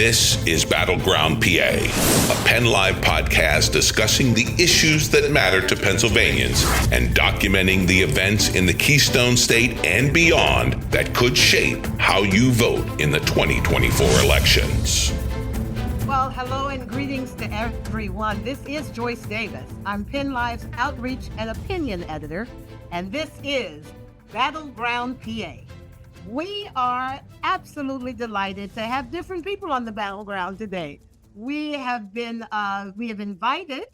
This is Battleground PA, a PennLive podcast discussing the issues that matter to Pennsylvanians and documenting the events in the Keystone State and beyond that could shape how you vote in the 2024 elections. Well, hello and greetings to everyone. This is Joyce Davis. I'm PennLive's Outreach and Opinion Editor, and this is Battleground PA. We are absolutely delighted to have different people on the battleground today. We have invited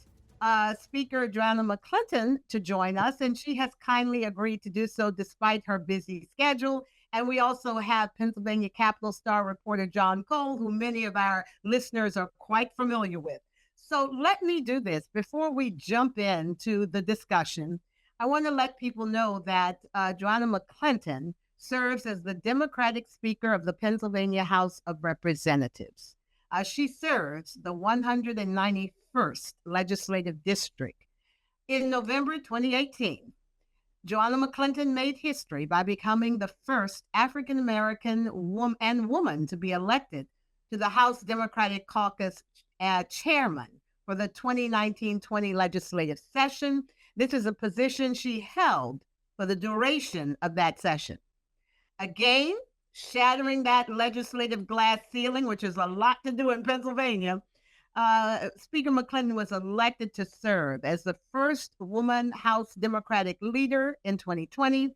Speaker Joanna McClinton to join us, and she has kindly agreed to do so despite her busy schedule. And we also have Pennsylvania Capital Star reporter John Cole, who many of our listeners are quite familiar with. So let me do this. Before we jump into the discussion, I want to let people know that Joanna McClinton serves as the Democratic Speaker of the Pennsylvania House of Representatives. She serves the 191st Legislative District. In November 2018, Joanna McClinton made history by becoming the first African-American woman to be elected to the House Democratic Caucus chairman for the 2019-20 legislative session. This is a position she held for the duration of that session. Again, shattering that legislative glass ceiling, which is a lot to do in Pennsylvania, Speaker McClinton was elected to serve as the first woman House Democratic leader in 2020.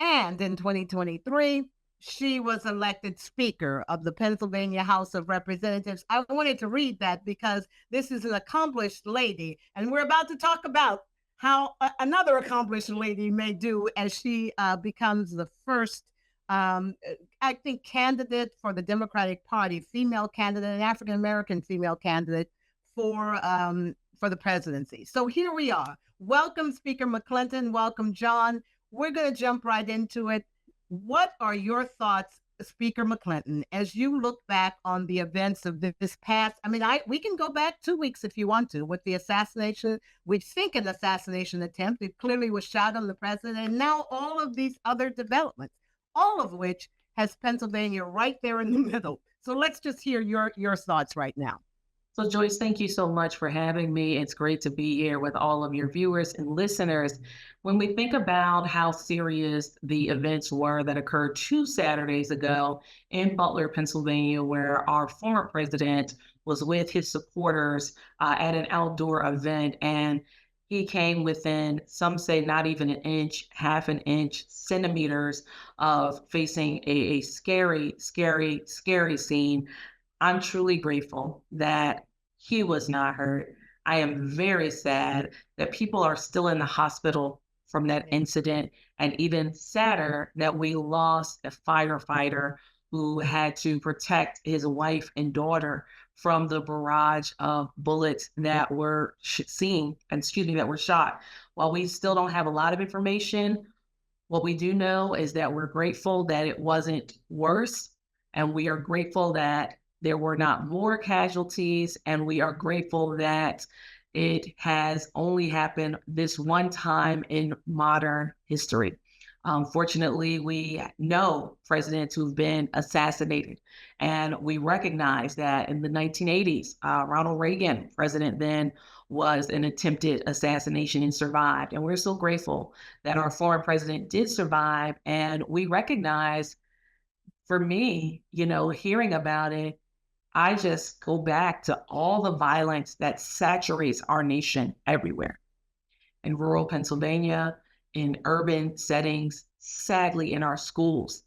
And in 2023, she was elected Speaker of the Pennsylvania House of Representatives. I wanted to read that because this is an accomplished lady. And we're about to talk about how another accomplished lady may do as she becomes the first I think candidate for the Democratic Party, female candidate, an African-American female candidate for the presidency. So here we are. Welcome, Speaker McClinton. Welcome, John. We're going to jump right into it. What are your thoughts, Speaker McClinton, as you look back on the events of this past? We can go back 2 weeks if you want to with the assassination. We think an assassination attempt. It clearly was shot on the president. And now all of these other developments, all of which has Pennsylvania right there in the middle. So let's just hear your thoughts right now. So Joyce, thank you so much for having me. It's great to be here with all of your viewers and listeners. When we think about how serious the events were that occurred 2 Saturdays ago in Butler, Pennsylvania, where our former president was with his supporters at an outdoor event, and he came within, some say not even an inch, half an inch, centimeters of facing a scary, scary, scary scene. I'm truly grateful that he was not hurt. I am very sad that people are still in the hospital from that incident, and even sadder that we lost a firefighter who had to protect his wife and daughter from the barrage of bullets that were that were shot. While we still don't have a lot of information, what we do know is that we're grateful that it wasn't worse, and we are grateful that there were not more casualties, and we are grateful that it has only happened this one time in modern history. Fortunately, we know presidents who've been assassinated, and we recognize that in the 1980s, Ronald Reagan, president then, was an attempted assassination and survived. And we're so grateful that our former president did survive. And we recognize, for me, hearing about it, I just go back to all the violence that saturates our nation everywhere. In rural Pennsylvania, in urban settings, sadly in our schools,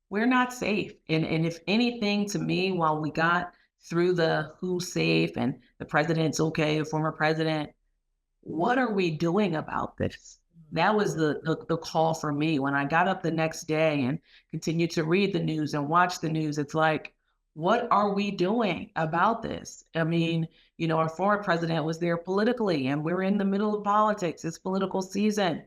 we're not safe. And if anything, to me, while we got through the who's safe and the president's okay, the former president, what are we doing about this? That was the call for me. When I got up the next day and continued to read the news and watch the news, it's like, what are we doing about this? Our former president was there politically, and we're in the middle of politics. It's political season.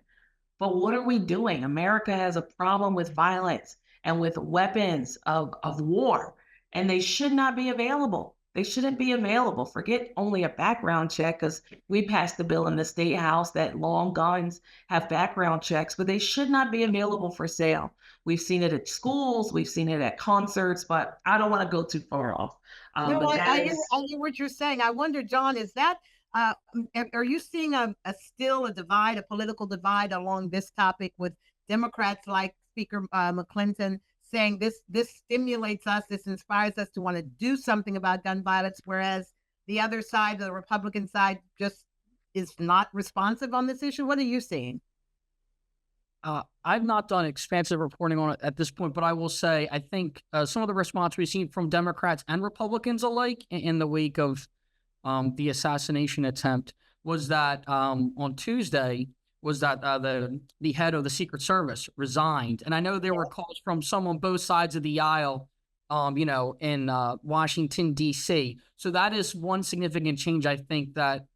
But what are we doing? America has a problem with violence and with weapons of war, and they should not be available. They shouldn't be available. Forget only a background check, because we passed the bill in the state house that long guns have background checks, but they should not be available for sale. We've seen it at schools, we've seen it at concerts, but I don't want to go too far off. No, But that is, I hear what you're saying. I wonder, John, is that are you seeing still a divide, a political divide along this topic with Democrats like Speaker McClinton saying this stimulates us, this inspires us to want to do something about gun violence, whereas the other side, the Republican side, just is not responsive on this issue? What are you seeing? I've not done expansive reporting on it at this point, but I will say I think some of the response we've seen from Democrats and Republicans alike in the wake of the assassination attempt was that on Tuesday was that the head of the Secret Service resigned, and I know there were calls from some on both sides of the aisle, in Washington D.C. So that is one significant change I think that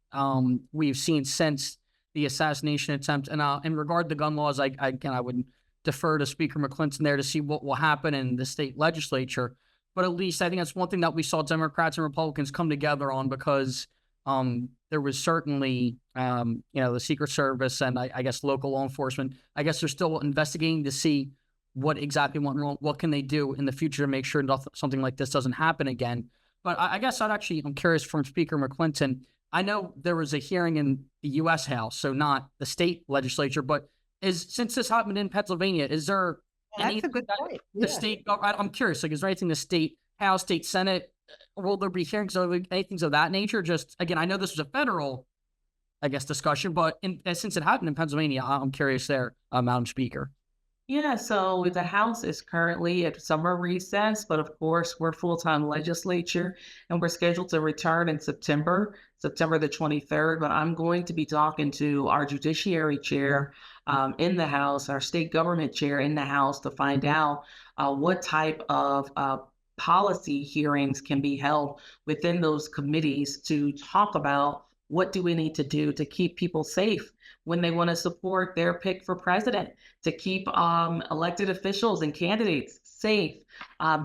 we've seen since the assassination attempt. And in regard to gun laws, I would defer to Speaker McClinton there to see what will happen in the state legislature. But at least I think that's one thing that we saw Democrats and Republicans come together on, because there was certainly, the Secret Service and I guess local law enforcement, I guess they're still investigating to see what exactly went wrong, what can they do in the future to make sure something like this doesn't happen again. But I guess I'm curious from Speaker McClinton. I know there was a hearing in the U.S. House, so not the state legislature, but since this happened in Pennsylvania, is there That's a good point. the state? I'm curious. Like, is there anything the state House, state Senate? Will there be hearings or anything of that nature? Just again, I know this was a federal, I guess, discussion, but since it happened in Pennsylvania, I'm curious there, Madam Speaker. Yeah, so the House is currently at summer recess, but of course, we're full-time legislature and we're scheduled to return in September the 23rd. But I'm going to be talking to our Judiciary Chair in the House, our State Government Chair in the House, to find out what type of policy hearings can be held within those committees to talk about what do we need to do to keep people safe when they want to support their pick for president, to keep elected officials and candidates safe,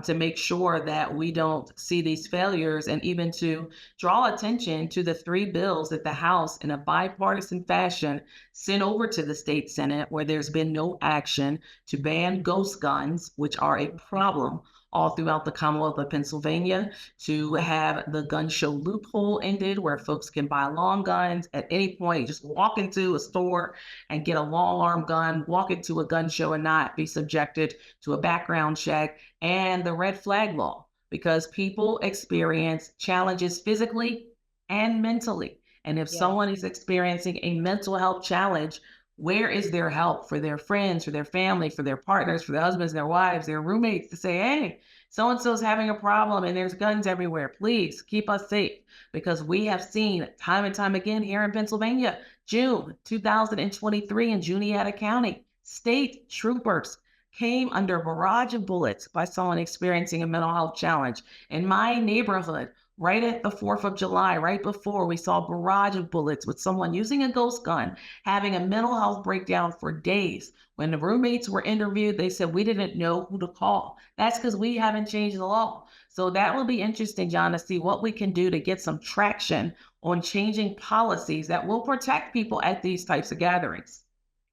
to make sure that we don't see these failures, and even to draw attention to the 3 bills that the House, in a bipartisan fashion, sent over to the state Senate, where there's been no action to ban ghost guns, which are a problem all throughout the Commonwealth of Pennsylvania, to have the gun show loophole ended, where folks can buy long guns at any point, just walk into a store and get a long arm gun, walk into a gun show and not be subjected to a background check, and the red flag law, because people experience challenges physically and mentally. And if someone is experiencing a mental health challenge, where is their help for their friends, for their family, for their partners, for their husbands, their wives, their roommates, to say, hey, so-and-so's having a problem and there's guns everywhere. Please keep us safe. Because we have seen time and time again here in Pennsylvania, June 2023 in Juniata County, state troopers came under a barrage of bullets by someone experiencing a mental health challenge. In my neighborhood, right at the 4th of July, right before, we saw a barrage of bullets with someone using a ghost gun, having a mental health breakdown for days. When the roommates were interviewed, they said, we didn't know who to call. That's because we haven't changed the law. So that will be interesting, John, to see what we can do to get some traction on changing policies that will protect people at these types of gatherings.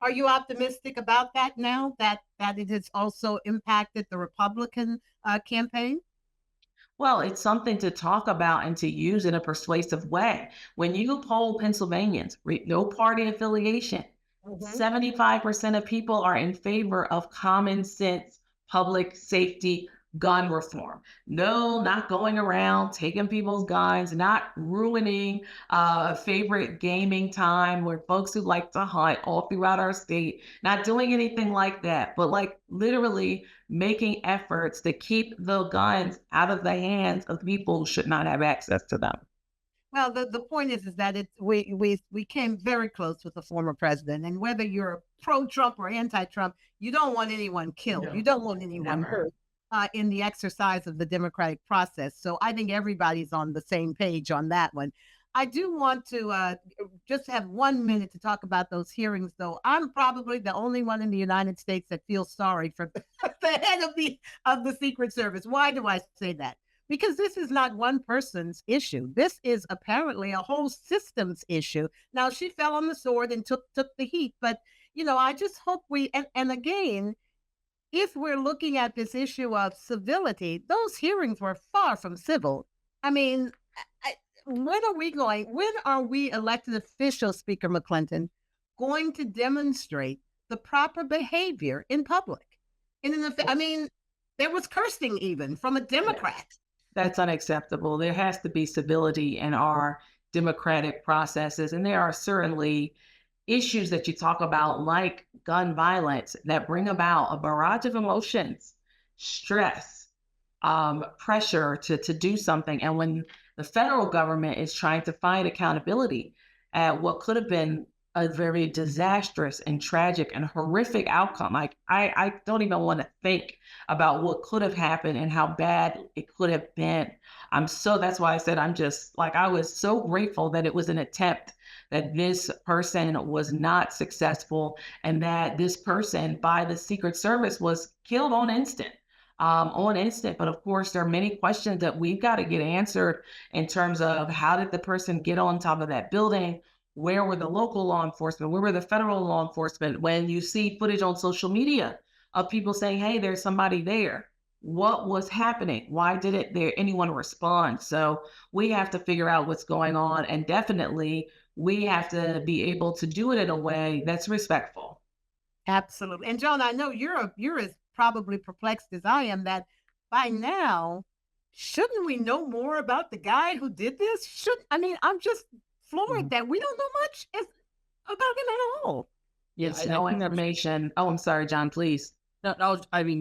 Are you optimistic about that now, that it has also impacted the Republican campaign? Well, it's something to talk about and to use in a persuasive way. When you poll Pennsylvanians, no party affiliation, 75% of people are in favor of common sense public safety gun reform. No, not going around taking people's guns, not ruining a favorite gaming time where folks who like to hunt all throughout our state, not doing anything like that, but like literally making efforts to keep the guns out of the hands of people who should not have access to them. Well, the point is that we came very close with the former president, and whether you're pro-Trump or anti-Trump, you don't want anyone killed. You don't want anyone hurt in the exercise of the democratic process. So I think everybody's on the same page on that one. I do want to just have 1 minute to talk about those hearings, though. I'm probably the only one in the United States that feels sorry for the head of the Secret Service. Why do I say that? Because this is not one person's issue. This is apparently a whole systems issue. Now, she fell on the sword and took the heat, but I just hope and again, if we're looking at this issue of civility, those hearings were far from civil. I mean, when are we elected officials, Speaker McClinton, going to demonstrate the proper behavior in public? I mean, there was cursing even from a Democrat. That's unacceptable. There has to be civility in our democratic processes. And there are certainly issues that you talk about, like gun violence, that bring about a barrage of emotions, stress, pressure to do something. And when the federal government is trying to find accountability at what could have been a very disastrous and tragic and horrific outcome. I don't even want to think about what could have happened and how bad it could have been. That's why I said I was so grateful that it was an attempt, that this person was not successful, and that this person by the Secret Service was killed on instant. But of course, there are many questions that we've got to get answered in terms of how did the person get on top of that building? Where were the local law enforcement? Where were the federal law enforcement? When you see footage on social media of people saying, hey, there's somebody there. What was happening? Why didn't anyone respond? So we have to figure out what's going on. And definitely, we have to be able to do it in a way that's respectful. Absolutely. And Joan, I know you're as probably perplexed as I am that by now, shouldn't we know more about the guy who did this? I'm just floored that we don't know much about him at all. Yes, no information. Oh, I'm sorry, John, please. No,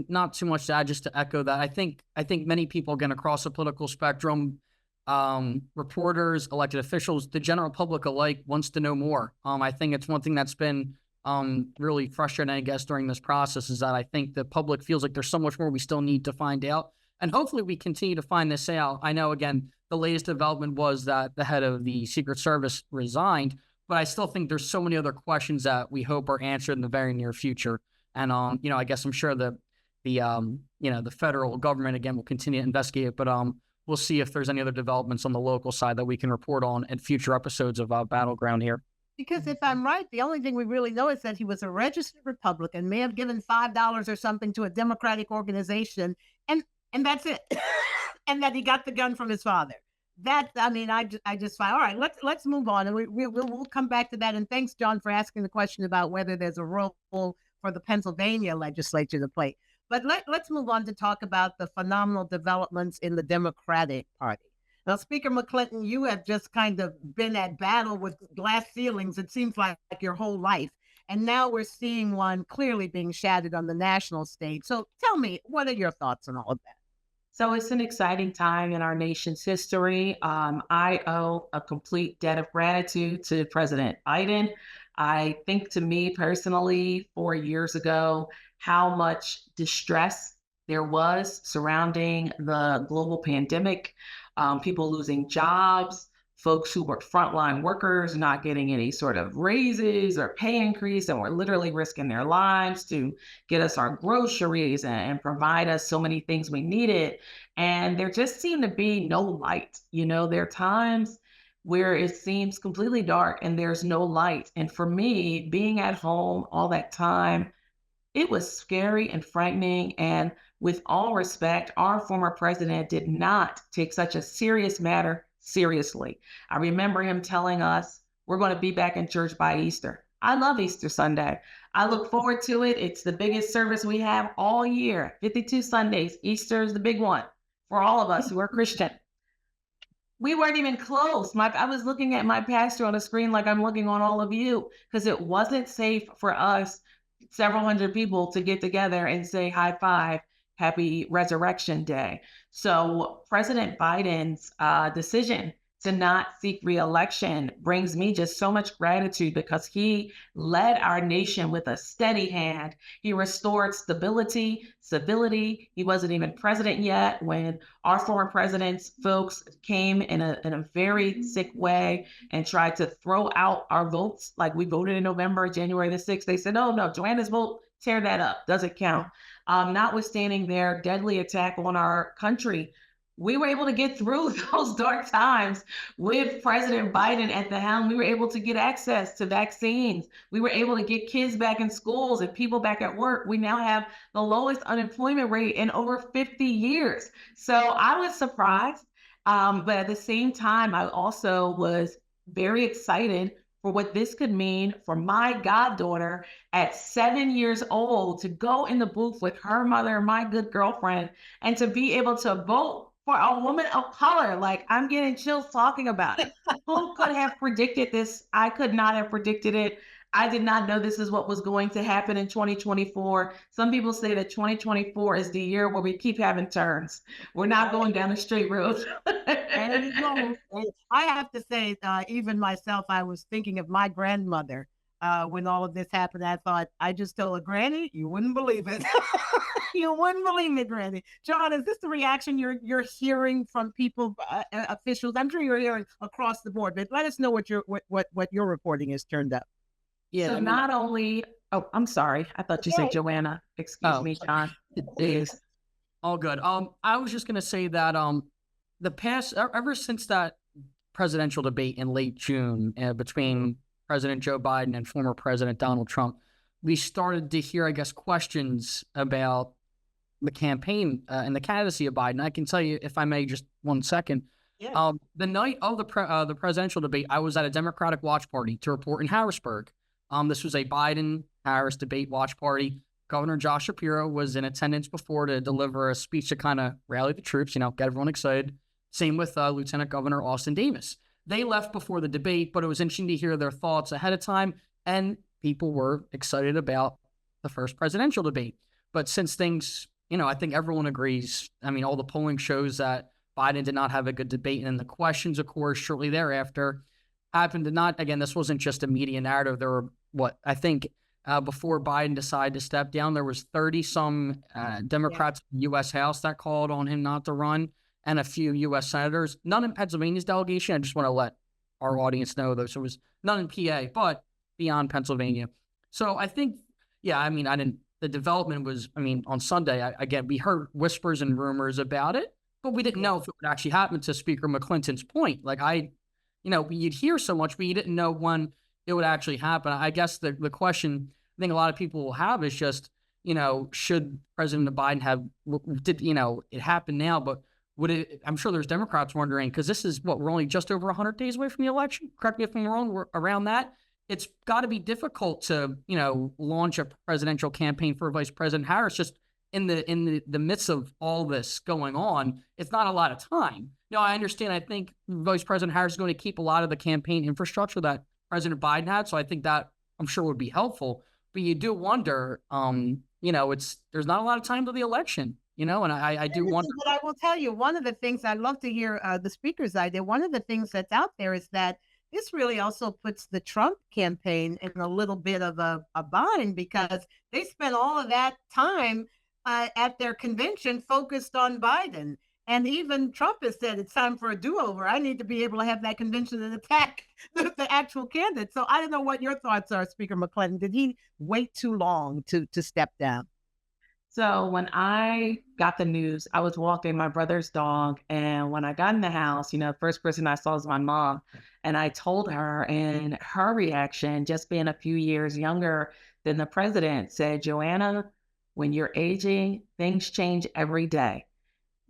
not too much to add, just to echo that. I think many people, again, across the political spectrum, reporters, elected officials, the general public alike, wants to know more. I think it's one thing that's been really frustrating, I guess, during this process, is that I think the public feels like there's so much more we still need to find out. And hopefully we continue to find this out. I know, again, the latest development was that the head of the Secret Service resigned, but I still think there's so many other questions that we hope are answered in the very near future. And, I guess I'm sure the federal government, again, will continue to investigate it, but we'll see if there's any other developments on the local side that we can report on in future episodes of Battleground here. Because if I'm right, the only thing we really know is that he was a registered Republican, may have given $5 or something to a Democratic organization, and that's it. And that he got the gun from his father. I just find, all right, let's move on. And we'll come back to that. And thanks, John, for asking the question about whether there's a role for the Pennsylvania legislature to play. But let's move on to talk about the phenomenal developments in the Democratic Party. Now, Speaker McClinton, you have just kind of been at battle with glass ceilings, it seems like your whole life. And now we're seeing one clearly being shattered on the national stage. So tell me, what are your thoughts on all of that? So it's an exciting time in our nation's history. I owe a complete debt of gratitude to President Biden. I think, to me personally, 4 years ago, how much distress there was surrounding the global pandemic, people losing jobs, folks who were frontline workers not getting any sort of raises or pay increase, and were literally risking their lives to get us our groceries and provide us so many things we needed. And there just seemed to be no light. There are times where it seems completely dark and there's no light. And for me, being at home all that time, it was scary and frightening. And with all respect, our former president did not take such a serious matter seriously. I remember him telling us, we're going to be back in church by Easter. I love Easter Sunday. I look forward to it. It's the biggest service we have all year, 52 Sundays. Easter is the big one for all of us who are Christian. We weren't even close. I was looking at my pastor on the screen like I'm looking on all of you, because it wasn't safe for us, several hundred people, to get together and say high five, happy Resurrection Day. So President Biden's decision to not seek re-election brings me just so much gratitude, because he led our nation with a steady hand. He restored stability, civility. He wasn't even president yet when our former president's folks came in a very sick way and tried to throw out our votes. Like, we voted in November, January the 6th. They said, oh, no, Joanna's vote, tear that up, doesn't count. Notwithstanding their deadly attack on our country, we were able to get through those dark times with President Biden at the helm. We were able to get access to vaccines. We were able to get kids back in schools and people back at work. We now have the lowest unemployment rate in over 50 years. So I was surprised. But at the same time, I also was very excited for what this could mean for my goddaughter at 7 years old to go in the booth with her mother, my good girlfriend, and to be able to vote for a woman of color. Like, I'm getting chills talking about it. Who could have predicted this? I could not have predicted it. I did not know this is what was going to happen in 2024. Some people say that 2024 is the year where we keep having turns. We're not going down a straight road. And you know, I have to say, even myself, I was thinking of my grandmother when all of this happened. I thought, I just told her, Granny, you wouldn't believe it. You wouldn't believe it, Granny. John, is this the reaction you're hearing from people, officials? I'm sure you're hearing across the board, but let us know what your reporting has turned up. Yeah. So not only, oh, I'm sorry. I thought you said Joanna. Excuse me, John. It is all good. I was just gonna say that the past ever since that presidential debate in late June between President Joe Biden and former President Donald Trump, we started to hear, I guess, questions about the campaign and the candidacy of Biden. I can tell you, if I may, just 1 second. Yeah. The night of the presidential debate, I was at a Democratic watch party to report in Harrisburg. This was a Biden-Harris debate watch party. Governor Josh Shapiro was in attendance before to deliver a speech to kind of rally the troops, get everyone excited. Same with Lieutenant Governor Austin Davis. They left before the debate, but it was interesting to hear their thoughts ahead of time, and people were excited about the first presidential debate. But since things, I think everyone agrees, all the polling shows that Biden did not have a good debate, and the questions, of course, shortly thereafter happened to not, again, this wasn't just a media narrative. There were, before Biden decided to step down, there was 30-some Democrats in the U.S. House that called on him not to run, and a few U.S. senators. None in Pennsylvania's delegation. I just want to let our audience know, though. So it was none in PA, but beyond Pennsylvania. So I think, the development was, on Sunday, we heard whispers and rumors about it, but we didn't know if it would actually happen, to Speaker McClinton's point. You'd hear so much, but you didn't know when it would actually happen. I guess the question I think a lot of people will have is just, should President Biden it happened now, but would it, I'm sure there's Democrats wondering, because this is we're only just over 100 days away from the election. Correct me if I'm wrong, we're around that. It's got to be difficult to, launch a presidential campaign for Vice President Harris just in the midst of all this going on. It's not a lot of time. I understand. I think Vice President Harris is going to keep a lot of the campaign infrastructure that President Biden had. So I think that, I'm sure, would be helpful. But you do wonder, there's not a lot of time to the election, and I do wonder. But I will tell you, one of the things I'd love to hear the speaker's idea, one of the things that's out there is that this really also puts the Trump campaign in a little bit of a bind, because they spent all of that time at their convention focused on Biden. And even Trump has said it's time for a do-over. I need to be able to have that convention and attack the actual candidate. So I don't know what your thoughts are, Speaker McClinton. Did he wait too long to step down? So when I got the news, I was walking my brother's dog. And when I got in the house, the first person I saw was my mom. And I told her, and her reaction, just being a few years younger than the president, said, Joanna, when you're aging, things change every day.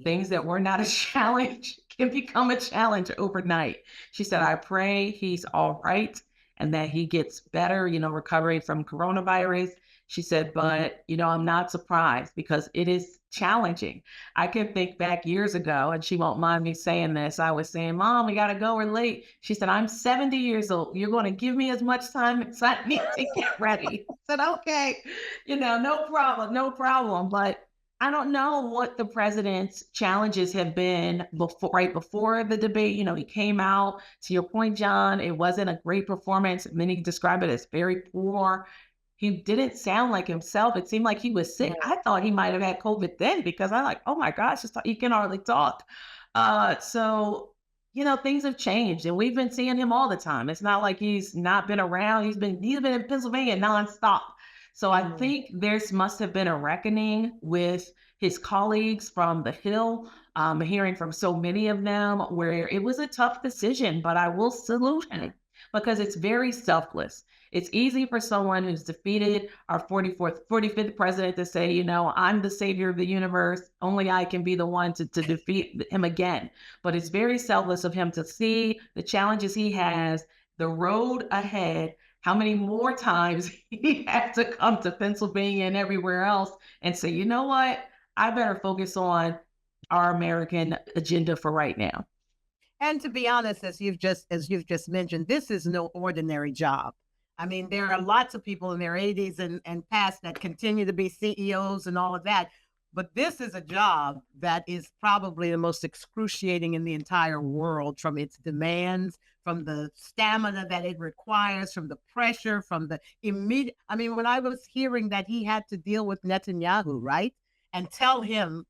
Things that were not a challenge can become a challenge overnight. She said, I pray he's all right and that he gets better, recovering from coronavirus. She said, but, I'm not surprised, because it is challenging. I can think back years ago, and she won't mind me saying this. I was saying, Mom, we got to go, we're late. She said, I'm 70 years old. You're going to give me as much time as I need to get ready. I said, okay, no problem. But I don't know what the president's challenges have been right before the debate. He came out, to your point, John, it wasn't a great performance. Many describe it as very poor. He didn't sound like himself. It seemed like he was sick. I thought he might have had COVID then, because I'm like, oh my gosh, he can hardly talk. So, things have changed, and we've been seeing him all the time. It's not like he's not been around. He's been in Pennsylvania nonstop. So I think must have been a reckoning with his colleagues from the Hill, hearing from so many of them where it was a tough decision, but I will salute him because it's very selfless. It's easy for someone who's defeated our 45th president to say, you know, I'm the savior of the universe. Only I can be the one to defeat him again. But it's very selfless of him to see the challenges he has, the road ahead, how many more times he has to come to Pennsylvania and everywhere else and say, you know what, I better focus on our American agenda for right now. And to be honest, as you've just mentioned, this is no ordinary job. I mean, there are lots of people in their 80s and past that continue to be CEOs and all of that. But this is a job that is probably the most excruciating in the entire world, from its demands, from the stamina that it requires, from the pressure, from the immediate. I mean, when I was hearing that he had to deal with Netanyahu, right? And tell him,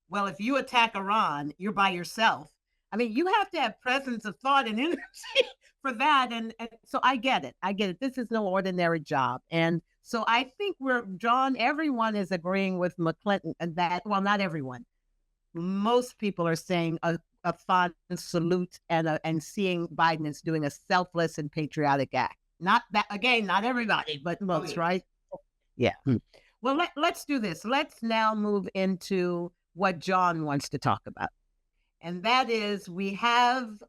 well, if you attack Iran, you're by yourself. I mean, you have to have presence of thought and energy for that. And so I get it. This is no ordinary job. And so I think everyone is agreeing with McClinton and that, well, not everyone. Most people are saying a fond salute and seeing Biden as doing a selfless and patriotic act. Not that, again, not everybody, but most, right? Yeah. Well, let's do this. Let's now move into what John wants to talk about. And that is, we have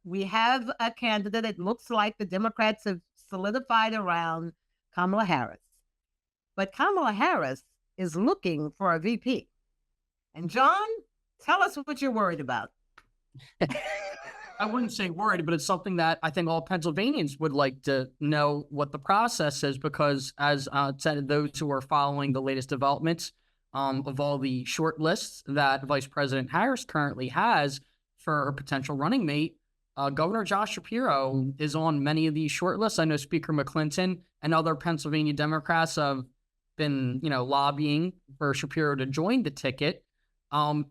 a candidate. It looks like the Democrats have solidified around Kamala Harris. But Kamala Harris is looking for a VP. And John, tell us what you're worried about. I wouldn't say worried, but it's something that I think all Pennsylvanians would like to know what the process is, because as said, those who are following the latest developments of all the short lists that Vice President Harris currently has for her potential running mate, Governor Josh Shapiro is on many of these short lists. I know Speaker McClinton and other Pennsylvania Democrats have been, lobbying for Shapiro to join the ticket.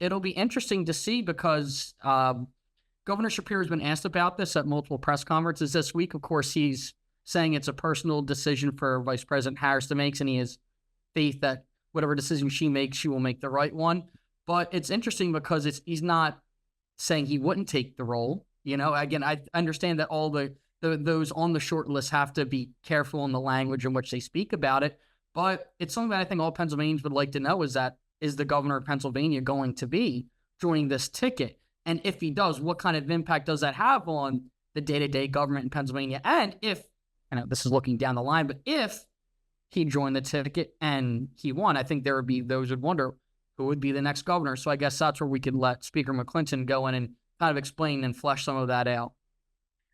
It'll be interesting to see because Governor Shapiro has been asked about this at multiple press conferences this week. Of course, he's saying it's a personal decision for Vice President Harris to make, and he has faith that whatever decision she makes, she will make the right one. But it's interesting because he's not saying he wouldn't take the role. Again, I understand that all those on the short list have to be careful in the language in which they speak about it. But it's something that I think all Pennsylvanians would like to know is the governor of Pennsylvania going to be joining this ticket? And if he does, what kind of impact does that have on the day-to-day government in Pennsylvania? And if, this is looking down the line, but if he joined the ticket and he won, I think there would be those who would wonder who would be the next governor. So I guess that's where we could let Speaker McClinton go in and kind of explain and flesh some of that out.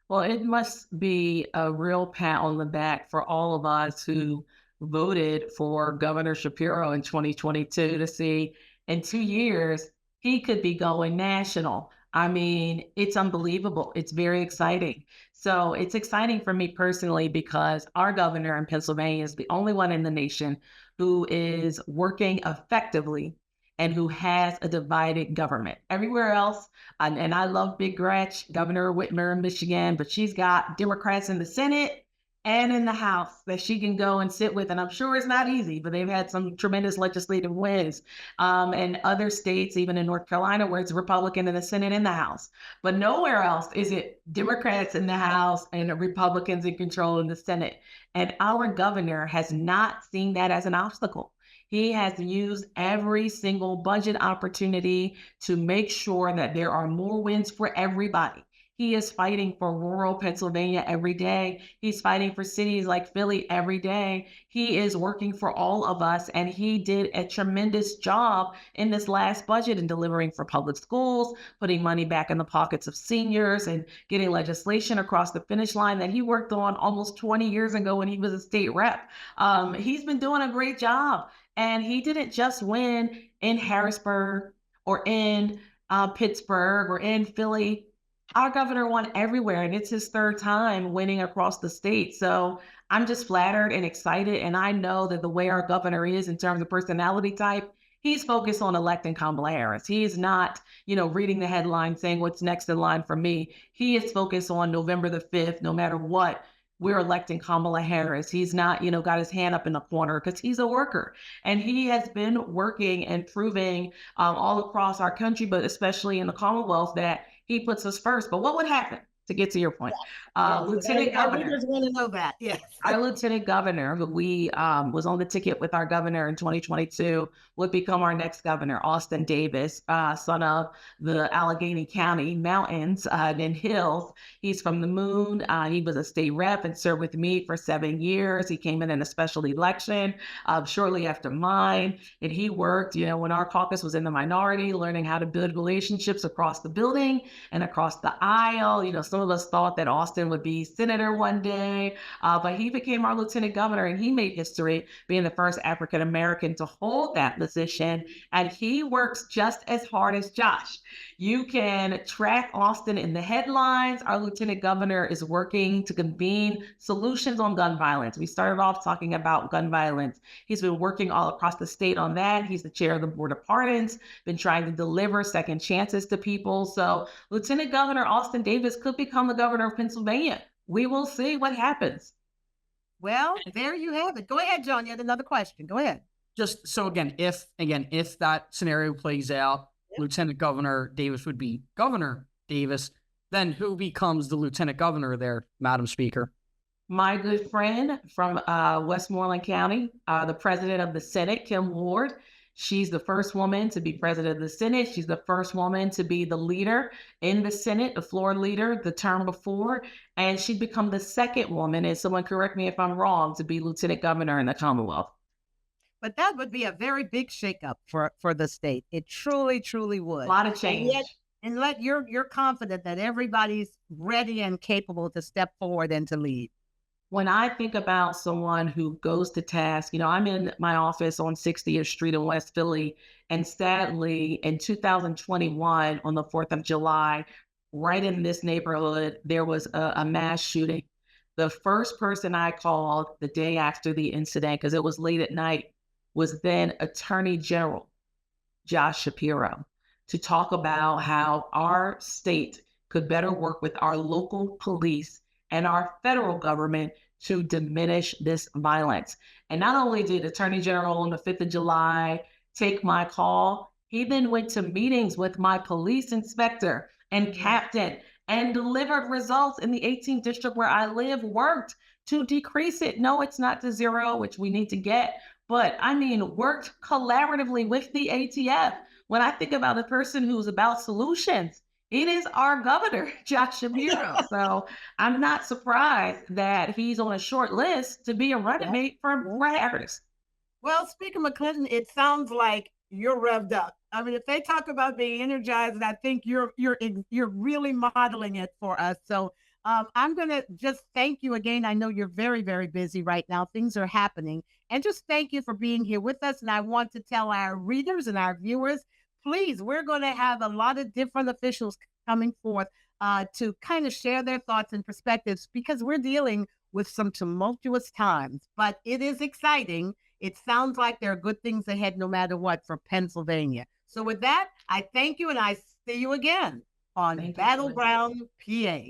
Well, it must be a real pat on the back for all of us who voted for Governor Shapiro in 2022 to see in 2 years he could be going national. I mean, it's unbelievable. It's very exciting. So it's exciting for me personally because our governor in Pennsylvania is the only one in the nation who is working effectively and who has a divided government. Everywhere else, and I love Big Gretch, Governor Whitmer in Michigan, but she's got Democrats in the Senate and in the House that she can go and sit with. And I'm sure it's not easy, but they've had some tremendous legislative wins. And other states, even in North Carolina, where it's Republican in the Senate and the House. But nowhere else is it Democrats in the House and Republicans in control in the Senate. And our governor has not seen that as an obstacle. He has used every single budget opportunity to make sure that there are more wins for everybody. He is fighting for rural Pennsylvania every day. He's fighting for cities like Philly every day. He is working for all of us, and he did a tremendous job in this last budget in delivering for public schools, putting money back in the pockets of seniors, and getting legislation across the finish line that he worked on almost 20 years ago when he was a state rep. He's been doing a great job, and he didn't just win in Harrisburg or in Pittsburgh or in Philly. Our governor won everywhere, and it's his third time winning across the state. So I'm just flattered and excited. And I know that the way our governor is in terms of personality type, he's focused on electing Kamala Harris. He is not, reading the headline saying what's next in line for me. He is focused on November the 5th, no matter what, we're electing Kamala Harris. He's not, got his hand up in the corner because he's a worker. And he has been working and proving all across our country, but especially in the Commonwealth, that he puts us first. But what would happen? To get to your point, Lieutenant Governor. Readers want to know that. Yes. Our Lieutenant Governor, who we was on the ticket with our governor in 2022, would become our next governor, Austin Davis, son of the Allegheny County mountains and hills. He's from the moon. He was a state rep and served with me for 7 years. He came in a special election shortly after mine. And he worked, when our caucus was in the minority, learning how to build relationships across the building and across the aisle. Some of us thought that Austin would be senator one day, but he became our lieutenant governor, and he made history being the first African American to hold that position. And he works just as hard as Josh. You can track Austin in the headlines. Our lieutenant governor is working to convene solutions on gun violence. We started off talking about gun violence. He's been working all across the state on that. He's the chair of the Board of Pardons, been trying to deliver second chances to people. So Lieutenant Governor Austin Davis could become the governor of Pennsylvania. We will see what happens. Well, there you have it. Go ahead, John. You had another question. Go ahead. Just so if that scenario plays out, Lieutenant Governor Davis would be Governor Davis. Then who becomes the Lieutenant Governor there, Madam Speaker? My good friend from Westmoreland County, the president of the Senate, Kim Ward. She's the first woman to be president of the Senate. She's the first woman to be the leader in the Senate, the floor leader, the term before. And she'd become the second woman, and someone correct me if I'm wrong, to be lieutenant governor in the Commonwealth. But that would be a very big shakeup for the state. It truly, truly would. A lot of change. And you're confident that everybody's ready and capable to step forward and to lead. When I think about someone who goes to task, I'm in my office on 60th Street in West Philly, and sadly, in 2021, on the 4th of July, right in this neighborhood, there was a mass shooting. The first person I called the day after the incident, because it was late at night, was then Attorney General Josh Shapiro, to talk about how our state could better work with our local police and our federal government to diminish this violence. And not only did Attorney General on the 5th of July take my call, he then went to meetings with my police inspector and captain and delivered results in the 18th district where I live, worked to decrease it. No, it's not to zero, which we need to get, but worked collaboratively with the ATF. When I think about a person who's about solutions, it is our governor, Josh Shapiro. So I'm not surprised that he's on a short list to be a running mate for Harris. Well, Speaker McClinton, it sounds like you're revved up. If they talk about being energized, I think you're really modeling it for us. So I'm going to just thank you again. I know you're very, very busy right now. Things are happening. And just thank you for being here with us. And I want to tell our readers and our viewers, please, we're going to have a lot of different officials coming forth to kind of share their thoughts and perspectives, because we're dealing with some tumultuous times, but it is exciting. It sounds like there are good things ahead no matter what for Pennsylvania. So with that, I thank you, and I see you again on Battleground PA.